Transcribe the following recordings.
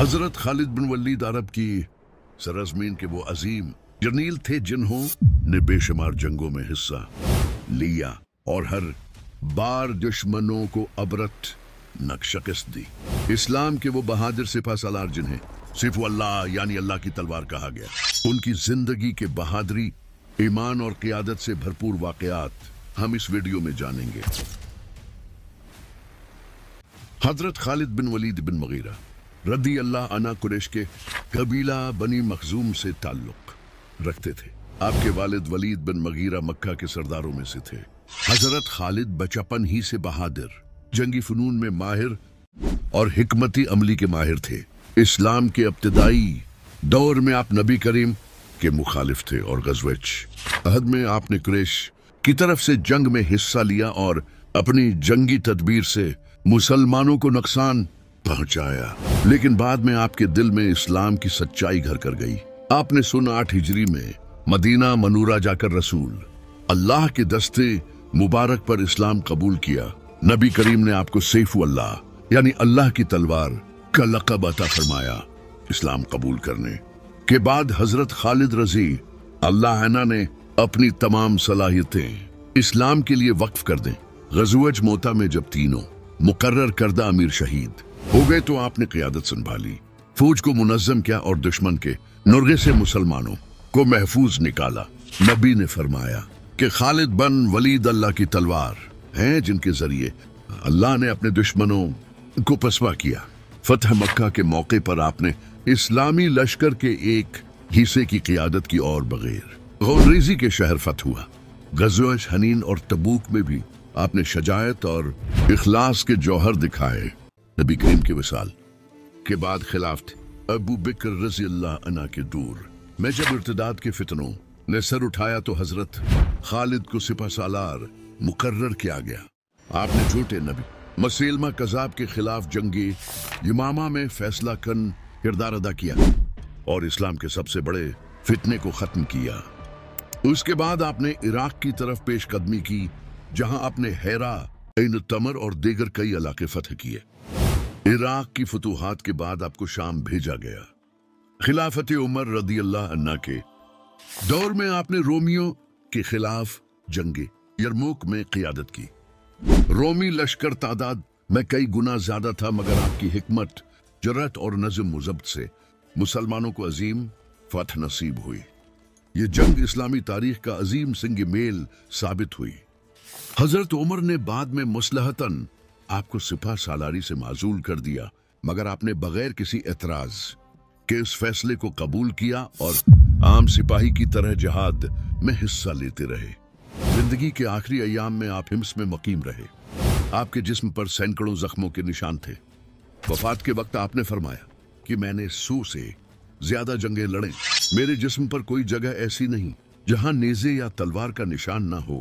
हजरत खालिद बिन वलीद अरब की सरजमीन के वो अजीम जर्नील थे जिन्हों ने बेशुमार जंगों में हिस्सा लिया और हर बार दुश्मनों को अबरत शिकस्त दी। इस्लाम के वो बहादुर सिपह सालार जिन्हें सिर्फ अल्लाह यानी अल्लाह की तलवार कहा गया, उनकी जिंदगी के बहादुरी, ईमान और क़ियादत से भरपूर वाक़यात हम इस वीडियो में जानेंगे। हजरत खालिद बिन वलीद बिन मगीरा रदी अल्लाह अन्हु कुरैश के कबीला बनी मखजूम से ताल्लुक रखते थे। आपके वालिद वलीद बिन मगीरा मक्का के सरदारों में से थे। हजरत खालिद बचपन ही से बहादुर, जंगी फनून में माहिर और हिकमती अमली के माहिर थे। इस्लाम के इब्तिदाई दौर में आप नबी करीम के मुखालिफ थे और ग़ज़वे अहद में आपने कुरैश की तरफ से जंग में हिस्सा लिया और अपनी जंगी तदबीर से मुसलमानों को नुकसान पहुंचाया। लेकिन बाद में आपके दिल में इस्लाम की सच्चाई घर कर गई। आपने सन 8 हिजरी में मदीना मनूरा जाकर रसूल अल्लाह के दस्ते मुबारक पर इस्लाम कबूल किया। नबी करीम ने आपको सैफ अल्लाह यानी अल्लाह की तलवार का लक़ब अता फरमाया। इस्लाम कबूल करने के बाद हजरत खालिद रजी अल्लाह अन्हु ने अपनी तमाम सलाहियतें इस्लाम के लिए वक्फ कर दें। ग़ज़वे मोता में जब तीनों मुकर्रर करदा अमीर शहीद हो गए तो आपने क़ियादत संभाली, फौज को मुनज़्ज़म किया और दुश्मन के नुर्गे से मुसलमानों को महफूज निकाला। नबी ने फरमाया कि खालिद बन वलीद अल्लाह की तलवार हैं जिनके जरिए अल्लाह ने अपने दुश्मनों को पसवा किया। फतह मक्का के मौके पर आपने इस्लामी लश्कर के एक हिस्से की क़ियादत की और बगैर गौरेज़ी के शहर फतह हुआ। ग़ज़वे हनीन और तबूक में भी आपने शजायत और इखलास के जौहर दिखाए। नबी करीम के विसाल के बाद खिलाफत अबू बकर रज़ी अल्लाह अन्हु के दूर में जब इर्तिदाद के फितनों ने सर उठाया तो हजरत खालिद को सिपह सालार मुकर्रर किया गया। आपने झूठे नबी मसैलमा कज़ाब के खिलाफ जंगी यमामा में फैसला कन किरदार अदा किया और इस्लाम के सबसे बड़े फितने को खत्म किया। उसके बाद आपने इराक की तरफ पेशकदमी की, जहां आपने हेरा, ऐन तमर और दीगर कई इलाके फतह किए। इराक की फतूहात के बाद आपको शाम भेजा गया। खिलाफत उमर रदी अल्लाह अन्हु के दौर में आपने रोमियों के खिलाफ जंगे यरमुक में क़ियादत की। रोमी लश्कर तादाद में कई गुना ज्यादा था, मगर आपकी हिकमत, जरत और नज़्म मुज़ब्त से मुसलमानों को अजीम फतह नसीब हुई। ये जंग इस्लामी तारीख का अजीम सिंग मेल साबित हुई। हजरत उमर ने बाद में मुसलहतन आपको सिपह सालारी से माजूल कर दिया, मगर आपने बगैर किसी एतराज के इस फैसले को कबूल किया और आम सिपाही की तरह जिहाद में हिस्सा लेते रहे। जिंदगी के आखिरी अय्याम में आप हिम्स में मुकीम रहे। आपके जिस्म पर सैकड़ों जख्मों के निशान थे। वफात के वक्त आपने फरमाया कि मैंने 100 से ज्यादा जंगें लड़े, मेरे जिस्म पर कोई जगह ऐसी नहीं जहां नेज़े या तलवार का निशान ना हो,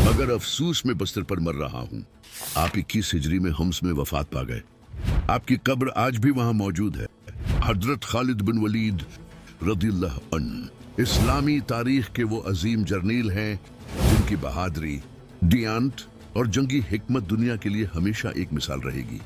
मगर अफसूस में बिस्तर पर मर रहा हूं। आप 21 हिजरी में हम्स में वफात पा गए। आपकी कब्र आज भी वहां मौजूद है। हजरत खालिद बिन वलीद रदियल्लाहु अन्हु इस्लामी तारीख के वो अजीम जर्नील हैं जिनकी बहादुरी, दियानत और जंगी हिकमत दुनिया के लिए हमेशा एक मिसाल रहेगी।